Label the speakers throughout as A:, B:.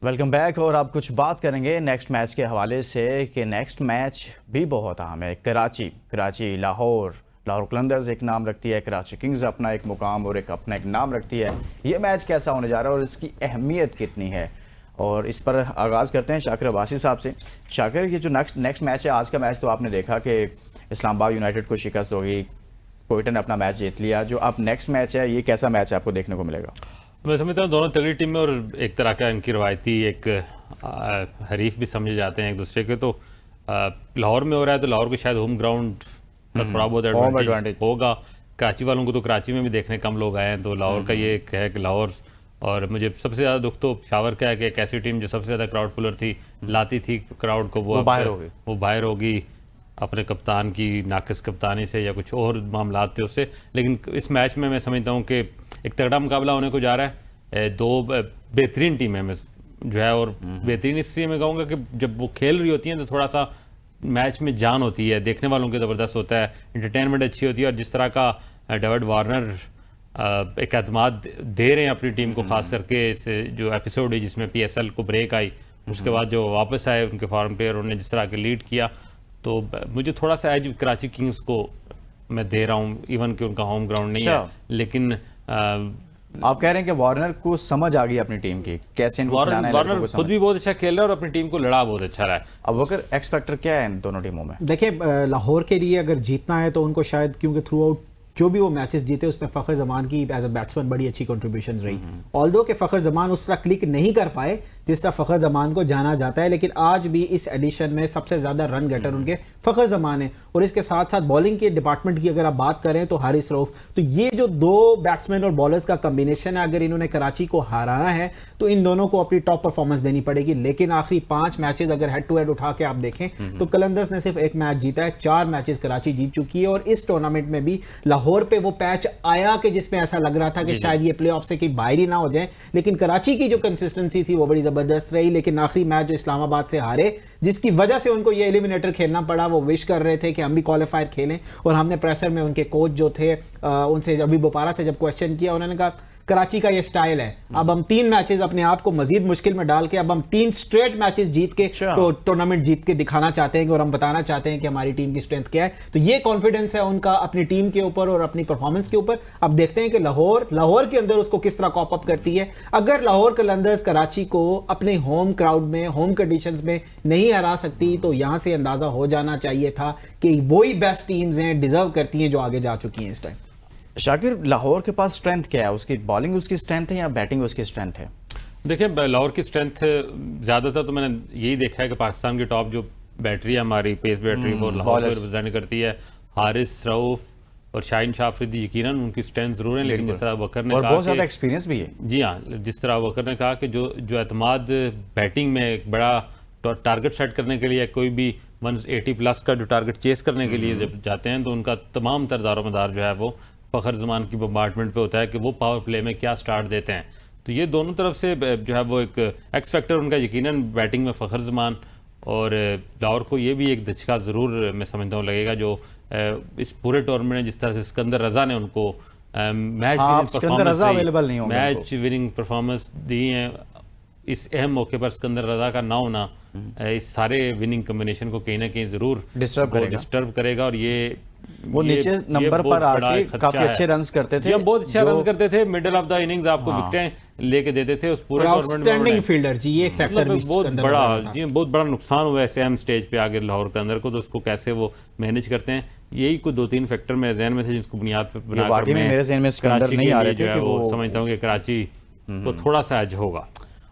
A: Welcome back. और अब कुछ बात करेंगे नेक्स्ट मैच के हवाले से कि नेक्स्ट मैच भी बहुत अहम है। कराची लाहौर कलंदर्स एक नाम रखती है, कराची किंग्स अपना एक मुकाम और अपना एक नाम रखती है। ये मैच कैसा होने जा रहा है और इसकी अहमियत कितनी है, और इस पर आगाज़ करते हैं शाकिर अब्बासी साहब से। शाकिर, ये जो नेक्स्ट मैच है, आज का मैच तो आपने देखा कि इस्लामाबाद यूनाइटेड को शिकस्त होगी, कोयटा ने अपना मैच जीत लिया। जो अब नेक्स्ट मैच है, ये कैसा मैच है आपको देखने को मिलेगा?
B: मैं समझता हूँ दोनों तगड़ी टीम में और एक तरह का इनकी रवायती एक हरीफ भी समझे जाते हैं एक दूसरे के। तो लाहौर में हो रहा है तो लाहौर को शायद होम ग्राउंड का थोड़ा बहुत एडवांटेज होगा। कराची वालों को तो कराची में भी देखने कम लोग आए हैं, तो लाहौर का ये है कि लाहौर, और मुझे सबसे ज़्यादा दुख तो पेशावर का है कि एक ऐसी टीम जो सबसे ज़्यादा क्राउड पुलर थी, लाती थी क्राउड को, वो बाहर होगी अपने कप्तान की नाकिस कप्तानी से या कुछ और मामलात थे उससे। लेकिन इस मैच में मैं समझता हूँ कि एक तगड़ा मुकाबला होने को जा रहा है। दो बेहतरीन टीमें में जो है, और बेहतरीन इसलिए मैं कहूँगा कि जब वो खेल रही होती हैं तो थोड़ा सा मैच में जान होती है, देखने वालों के ज़बरदस्त होता है, इंटरटेनमेंट अच्छी होती है। और जिस तरह का डेविड वार्नर एक एतमाद दे रहे हैं अपनी टीम को, खास करके इस जो एपिसोड है जिसमें PSL को ब्रेक आई, उसके बाद जो वापस आए उनके फॉरेन प्लेयर, उन्होंने जिस तरह के लीड किया, तो मुझे थोड़ा सा एज कराची किंग्स को मैं दे रहा हूँ, इवन कि उनका होम ग्राउंड नहीं है। लेकिन
A: आप कह रहे हैं कि वार्नर को समझ आ गई अपनी टीम की, कैसे इनको खिलाना है।
B: वार्नर खुद भी बहुत अच्छा खेल रहा है और अपनी टीम को लड़ा बहुत अच्छा रहा है।
A: अब वकर एक्स फैक्टर क्या है इन दोनों टीमों में?
C: देखिए, लाहौर के लिए अगर जीतना है तो उनको शायद, क्योंकि थ्रू आउट जो भी वो मैचेस जीते उसमें फ़खर जमान की एज अ बैट्समैन बड़ी अच्छी कंट्रीब्यूशन रही। ऑल्दो के फ़खर जमान उस तरह क्लिक नहीं कर पाए जिस तरह फ़खर जमान को जाना जाता है, लेकिन आज भी इस एडिशन में सबसे ज़्यादा रन गेटर उनके फ़खर जमान है। और इसके साथ साथ बॉलिंग के डिपार्टमेंट की अगर आप बात करें तो हारिस रऊफ, तो ये जो दो बैट्समैन और बॉलर्स का कम्बिनेशन है, अगर इन्होंने कराची को हराना है तो इन दोनों को अपनी टॉप परफॉर्मेंस देनी पड़ेगी। लेकिन आखिरी 5 मैचेस अगर हेड टू हेड उठा के आप देखें तो कलंदर्स ने सिर्फ 1 मैच जीता है, 4 मैचेस कराची जीत चुकी है। और इस टूर्नामेंट में भी लाहौर पे वो पैच आया कि जिसमें ऐसा लग रहा था कि शायद ये प्लेऑफ से कहीं बाहर ही ना हो जाए, लेकिन कराची की जो कंसिस्टेंसी थी वो बड़ी जबरदस्त रही। लेकिन आखिरी मैच जो इस्लामाबाद से हारे, जिसकी वजह से उनको ये एलिमिनेटर खेलना पड़ा, वो विश कर रहे थे कि हम भी क्वालिफायर खेलें। और हमने प्रेशर में उनके कोच जो थे उनसे अभी बोपारा से जब क्वेश्चन किया, उन्होंने कहा कराची का ये स्टाइल है, अब हम 3 मैचेस अपने आप को मजीद मुश्किल में डाल के, अब हम 3 स्ट्रेट मैचेस जीत के तो टूर्नामेंट जीत के दिखाना चाहते हैं और हम बताना चाहते हैं कि हमारी टीम की स्ट्रेंथ क्या है। तो ये कॉन्फिडेंस है उनका अपनी टीम के ऊपर और अपनी परफॉर्मेंस के ऊपर। अब देखते हैं कि लाहौर के अंदर उसको किस तरह कॉप अप करती है। अगर लाहौर कलंदर्स कराची को अपने होम क्राउड में, होम कंडीशंस में नहीं हरा सकती, तो यहां से अंदाजा हो जाना चाहिए था कि वही बेस्ट टीम्स हैं, डिजर्व करती हैं, जो आगे जा चुकी हैं इस टाइम।
A: शाकिर, लाहौर के पास स्ट्रेंथ क्या है? उसकी बॉलिंग उसकी स्ट्रेंथ है या बैटिंग उसकी स्ट्रेंथ है?
B: देखिए, लाहौर की स्ट्रेंथ ज़्यादातर तो मैंने यही देखा है कि पाकिस्तान की टॉप जो बैटरी है हमारी, पेस बैटरी, वो लाहौर को रिप्रेजेंट करती है। हारिस रऊफ और शाहीन शाह अफरीदी यकीनन उनकी स्ट्रेंथ जरूर है, लेकिन जिस तरह वकर ने
A: और
B: कहा,
A: बहुत ज़्यादा एक्सपीरियंस भी है।
B: जी हाँ, जिस तरह वकर ने कहा कि जो एतमाद बैटिंग में एक बड़ा टारगेट सेट करने के लिए, कोई भी 180+ का जो टारगेट चेस करने के लिए जब जाते हैं, तो उनका तमाम दारोमदार जो है वो फ़खर जमान की बम्बार्टमेंट पे होता है कि वो पावर प्ले में क्या स्टार्ट देते हैं। तो ये दोनों तरफ से जो है वो एक एक्स फैक्टर उनका यकीनन बैटिंग में फ़खर जमान। और लाहौर को ये भी एक धचका ज़रूर मैं समझता हूँ लगेगा, जो इस पूरे टूर्नामेंट में जिस तरह से सिकंदर रजा ने उनको मैच विनिंग परफॉर्मेंस दी है, इस अहम मौके पर सिकंदर रजा का ना होना इस सारे विनिंग कॉम्बिनेशन को कहीं ना कहीं ज़रूर डिस्टर्ब करेगा। और
A: वो नीचे नंबर पर आके काफी अच्छे रन्स करते थे,
B: बहुत अच्छे रन करते थे, मिडिल ऑफ द इनिंग्स आपको विकेटें लेके देते थे उस पूरे
C: टूर्नामेंट में। फील्डर जी, ये एक फैक्टर भी
B: बहुत बड़ा नुकसान हुआ है अहम स्टेज पे आगे लाहौर के अंदर को, तो उसको कैसे वो मैनेज करते हैं, यही कुछ 2-3 फैक्टर मेरे ज़हन में थे जिसको बुनियाद पे बनाकर
A: मेरे ज़हन में सिकंदर नहीं आ रहे थे कि वो
B: समझता हूँ कि कराची को थोड़ा सा एज होगा।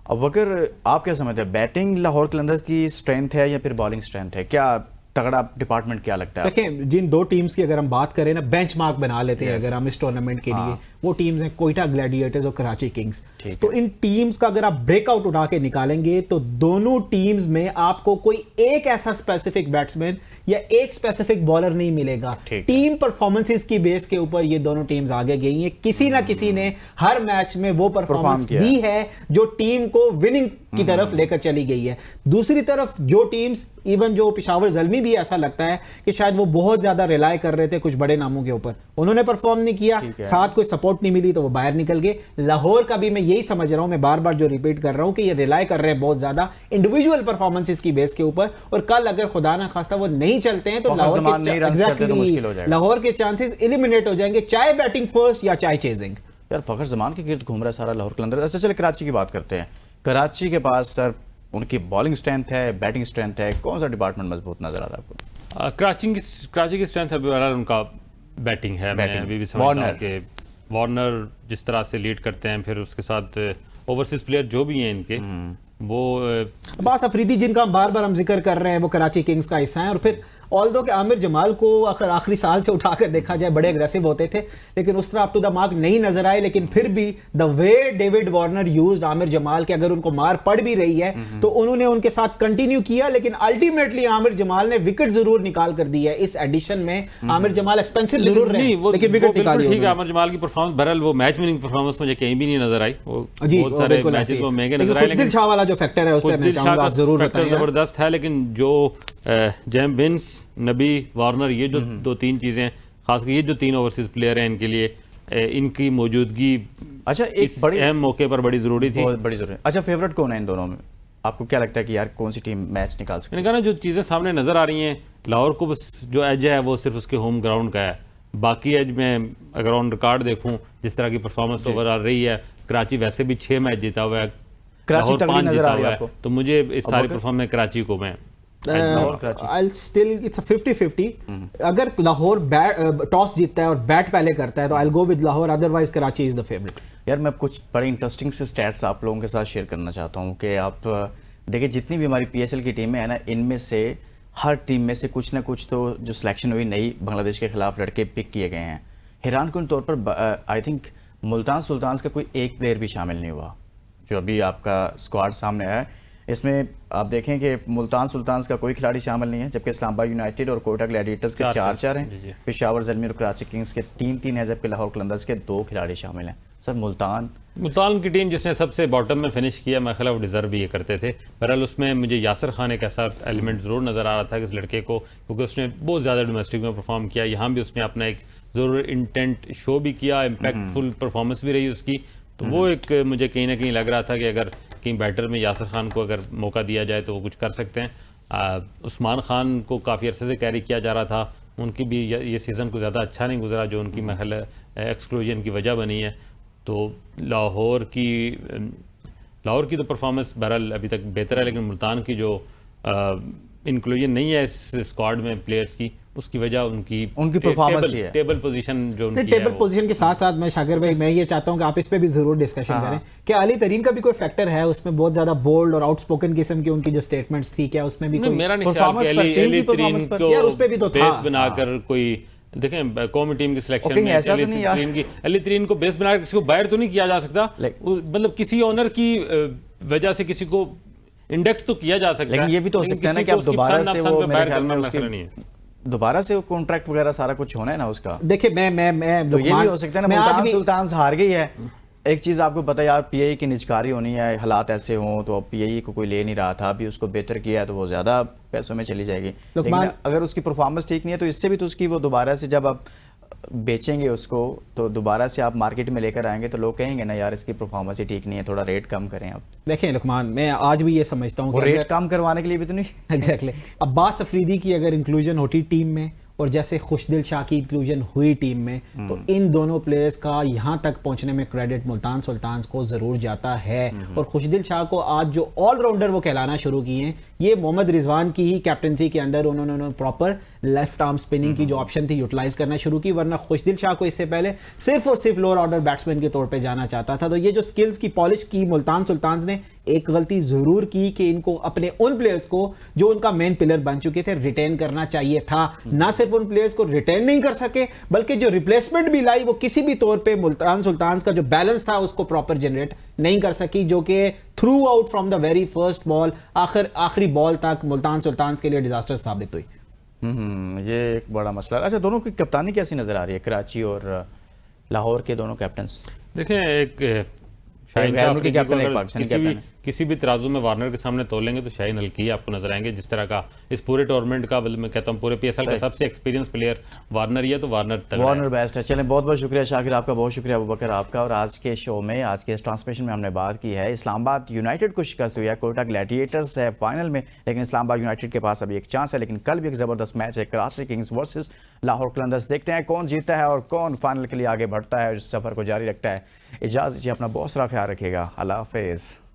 A: अब अगर आप क्या समझते हैं, बैटिंग लाहौर कलंदर्स की स्ट्रेंथ है या फिर बॉलिंग स्ट्रेंथ है? क्या तगड़ा डिपार्टमेंट क्या लगता है?
C: देखिए, जिन 2 टीम्स की अगर हम बात करें ना, बेंचमार्क बना लेते हैं अगर हम इस टूर्नामेंट के लिए, वो टीम्स हैं कोयटा ग्लैडिएटर्स और कराची किंग्स। तो इन टीम्स का अगर आप ब्रेकआउट उठा के निकालेंगे तो दोनों टीम्स में आपको कोई एक ऐसा स्पेसिफिक बैट्समैन या एक स्पेसिफिक बॉलर नहीं मिलेगा। टीम परफॉर्मेंसेस की बेस के ऊपर ये दोनों टीम्स आगे गई हैं। किसी ना किसी ने हर मैच में वो परफॉर्मेंस दी है जो टीम को विनिंग की तरफ लेकर चली गई है। दूसरी तरफ जो टीम्स, इवन जो पेशावर ज़ल्मी भी ऐसा लगता है कि शायद वो बहुत ज्यादा रिलाय कर रहे थे कुछ बड़े नामों के ऊपर, उन्होंने परफॉर्म नहीं किया, साथ कोई सपोर्ट सपोर्ट नहीं मिली तो वो बाहर निकल गए। लाहौर का भी मैं यही समझ रहा हूं, मैं बार बार जो रिपीट कर रहा हूं कि ये रिलाई कर रहे हैं बहुत ज्यादा इंडिविजुअल परफॉर्मेंसेस की बेस के ऊपर, और कल अगर खुदा ना खास्ता वो नहीं चलते हैं तो लाहौर के चांसेस एलिमिनेट हो जाएंगे, चाहे बैटिंग फर्स्ट या चाहे चेजिंग।
A: यार फ़खर ज़मान के गिर्द घूम रहा है सारा लाहौर कलंदर्स। अच्छा चलिए कराची की बात करते हैं। कराची के पास सर उनकी बॉलिंग स्ट्रेंथ है, बैटिंग स्ट्रेंथ है, कौन सा डिपार्टमेंट मजबूत नजर आ रहा है आपको?
B: कराची की स्ट्रेंथ अभी बहरहाल उनका बैटिंग है। मैं अभी भी समझता हूं कि वार्नर जिस तरह से लीड करते हैं, फिर उसके साथ ओवरसीज प्लेयर जो भी हैं इनके, वो
C: अब्बास अफरीदी जिनका बार बार हम जिक्र कर रहे हैं वो कराची किंग्स का हिस्सा है। और फिर ऑल्दो के आमिर जमाल को अगर आखिरी साल से उठाकर देखा जाए बड़े अग्रेसिव होते थे, लेकिन उस तरह अप टू द मार्क नहीं नजर आए। लेकिन फिर भी the way David Warner used Aamir Jamal के, अगर उनको मार पड़ भी रही है तो उन्होंने उनके साथ कंटिन्यू किया, लेकिन अल्टीमेटली आमिर जमाल ने विकेट जरूर निकाल कर दी है इस एडिशन में। आमिर जमाल एक्सपेंसिव जरूर रहे लेकिन विकेट निकाली।
B: ठीक है, आमिर जमाल की परफॉर्मेंस बहरहाल वो मैच विनिंग परफॉर्मेंस मुझे कहीं भी नहीं नजर आई। वो बहुत सारे मैचेस वो महंगे नजर आए,
C: खुशदिल शाह वाला जो फैक्टर है उस पे मैं चाहूंगा आप जरूर बताएं।
B: जबरदस्त है, लेकिन जो जेम विंस, नबी, वार्नर, ये जो दो तीन चीजें, खासकर ये जो तीन ओवरसीज प्लेयर हैं, इनके लिए इनकी मौजूदगी
A: अच्छा एक बड़ी
B: अहम मौके पर बड़ी जरूरी थी।
A: बहुत बड़ी जरूरी। अच्छा फेवरेट कौन है इन दोनों में? आपको क्या लगता है कि यार कौन सी टीम मैच निकाल सकती है?
B: मैंने कहा ना, जो चीजें सामने नजर आ रही हैं, लाहौर को बस जो एज है वो सिर्फ उसके होम ग्राउंड का है। बाकी एज में अगर ऑन रिकॉर्ड देखूं जिस तरह की परफॉर्मेंस ओवरऑल रही है, कराची वैसे भी 6 मैच जीता हुआ है,
A: कराची
B: लाहौर 5
A: नजर
B: जीता
A: आ रही
B: हुआ
A: है
B: है।
A: आपको?
B: तो मुझे इस सारी परफॉर्मेंस कराची को मैं
C: I'll still it's a 50-50। अगर लाहौर टॉस जीतता है और बैट पहले करता है तो I'll go with Lahore, otherwise Karachi is the favourite.
A: यार मैं कुछ बड़े इंटरेस्टिंग से स्टैट्स आप लोगों के साथ शेयर करना चाहता हूँ कि आप देखिए जितनी भी हमारी PSL की टीमें हैं ना, इनमें से हर टीम में से कुछ ना कुछ तो जो सिलेक्शन हुई नई बांग्लादेश के खिलाफ लड़के पिक किए गए हैं। हैरान कुन तौर पर आई थिंक मुल्तान सुल्तान्स का कोई एक प्लेयर भी शामिल नहीं हुआ जो अभी आपका स्क्वाड सामने आया है। इसमें आप देखें कि मुल्तान सुल्तान्स का कोई खिलाड़ी शामिल नहीं है, जबकि इस्लामाबाद यूनाइटेड और कोयटा ग्लैडिएटर्स के 4-4 हैं, पेशावर ज़ल्मी और कराची किंग्स के 3-3 हैं, जबकि लाहौर कलंदर्स के 2 खिलाड़ी शामिल हैं। सर मुल्तान
B: की टीम जिसने सबसे बॉटम में फिनिश किया, मैं ख्याल वो डिजर्व भी ये करते थे। बहरहाल उसमें मुझे यासिर खान एक ऐसा एलिमेंट ज़रूर नज़र आ रहा था कि इस लड़के को, क्योंकि उसने बहुत ज़्यादा डोमेस्टिक में परफॉर्म किया, यहाँ भी उसने अपना एक ज़रूर इंटेंट शो भी किया, इम्पैक्टफुल परफॉर्मेंस भी रही उसकी। तो वो एक मुझे कहीं ना कहीं लग रहा था कि अगर कहीं बैटर में यासिर खान को अगर मौका दिया जाए तो वो कुछ कर सकते हैं। उस्मान खान को काफ़ी अरसे से कैरी किया जा रहा था, उनकी भी ये सीज़न को ज़्यादा अच्छा नहीं गुजरा, जो उनकी महल एक्सक्लूजन की वजह बनी है। तो लाहौर की तो परफॉर्मेंस बहरहाल अभी तक बेहतर है, लेकिन मुल्तान की जो इंक्लूजन नहीं है इस स्क्वाड में प्लेयर्स की, उसकी वजह उनकी
A: परफॉर्मेंस ही है।
B: टेबल पोजीशन जो उनकी
C: टेबल पोजीशन के साथ साथ मैं शाकिर भाई मैं ये चाहता हूं कि आप इस पे भी जरूर डिस्कशन करें कि अली तरीन का भी कोई फैक्टर है उसमें, बहुत ज्यादा बोल्ड और आउटस्पोकन किस्म की उनकी जो स्टेटमेंट्स थी, क्या उसमें भी कोई
B: मेरा नहीं ख्याल कि अली तरीन को
C: यार उस पे भी तो था
B: बेस बनाकर कोई देखें कौमी टीम की सिलेक्शन में अली तरीन को बेस बनाकर किसी को बाहर तो नहीं किया जा सकता, मतलब किसी ऑनर की वजह से किसी को इंडेक्स तो किया जा सकता है,
A: लेकिन ये भी तो हो सकता है ना कि अब दोबारा से वो मेरे ख्याल में उसकी दोबारा से कॉन्ट्रैक्ट वगैरह सारा कुछ होना है ना उसका।
C: देखिए मैं
A: तो ये भी हो सकता है ना, मुल्तान सुल्तान्स हार गई है। एक चीज़ आपको पता है यार, PAE की निजकारी होनी है, हालात ऐसे हों तो अब PAE को कोई ले नहीं रहा था, अभी उसको बेहतर किया है तो वो ज़्यादा पैसों में चली जाएगी। लेकिन अगर उसकी परफॉर्मेंस ठीक नहीं है तो इससे भी तो उसकी वो दोबारा से जब आप बेचेंगे उसको तो दोबारा से आप मार्केट में लेकर आएंगे तो लोग कहेंगे ना यार इसकी परफॉर्मेंस ही ठीक नहीं है, थोड़ा रेट कम करें। आप
C: देखें लुकमान, मैं आज भी ये समझता हूँ कि
A: रेट कम करवाने के लिए भी तो नहीं
C: एग्जैक्टली अब्बास अफरीदी की अगर इंक्लूजन होती टीम में और जैसे खुशदिल शाह की इंक्लूजन हुई टीम में तो इन दोनों प्लेयर्स का यहाँ तक पहुँचने में क्रेडिट मुल्तान सुल्तान्स को ज़रूर जाता है। और खुशदिल शाह को आज जो ऑलराउंडर वो कहलाना शुरू किए हैं, ये मोहम्मद रिजवान की ही कैप्टनसी के अंदर उन्होंने प्रॉपर लेफ्ट आर्म स्पिनिंग की जो ऑप्शन थी यूटिलाइज करना शुरू की, वरना खुशदिल शाह को इससे पहले सिर्फ और सिर्फ लोअर ऑर्डर बैट्समैन के तौर पर जाना चाहता था। तो ये जो स्किल्स की पॉलिश की मुल्तान सुल्तान्स ने एक गलती ज़रूर की कि इनको अपने उन प्लेयर्स को जो उनका मेन पिलर बन चुके थे रिटेन करना चाहिए था। ना सिर्फ उन प्लेयर्स को रिटेन नहीं कर सके बल्कि जो रिप्लेसमेंट भी लाई वो किसी भी तौर पे मुल्तान सुल्तान्स का जो बैलेंस था उसको प्रॉपर जनरेट नहीं कर सकी, जो कि through out from the very first ball आखिरी बॉल तक मुल्तान सुल्तान्स के लिए डिजास्टर साबित हुई।
A: ये एक बड़ा मसला। अच्छा, दोनों की कप्तानी कैसी नजर आ रही है, कराची और लाहौर के दोनों कैप्टन्स?
B: देखें, एक शाहिन
A: की कैप्टन एक पाकिस्तानी कैप्टन है।
B: किसी भी तराजू में वार्नर के सामने तोलेंगे तो शाहिन हल्की आपको नजर आएंगे। जिस तरह का इस पूरे टूर्नामेंट का, मतलब मैं कहता हूँ पूरे PSL का सबसे एक्सपीरियंस प्लेयर वार्नर ही है, तो वार्नर तगड़ा है।
A: वार्नर बेस्ट है। चलें, बहुत बहुत शुक्रिया शाकिर आपका, बहुत शुक्रिया अबूबकर आपका। और आज के शो में, आज के इस ट्रांसमिशन में हमने बात की है इस्लामाबाद यूनाइटेड को शिकस्त हुई है, कोयटा ग्लैडिएटर्स है फाइनल में, लेकिन इस्लामाबाद यूनाइटेड के पास अभी एक चांस है। लेकिन कल भी एक ज़बरदस्त मैच है, कराची किंग्स वर्सेस लाहौर कलंदर्स। देखते हैं कौन जीतता है और कौन फाइनल के लिए आगे बढ़ता है, इस सफ़र को जारी रखता है। इजाज़त दीजिए, अपना बहुत सारा ख्याल रखिएगा। अल्लाह हाफिज़।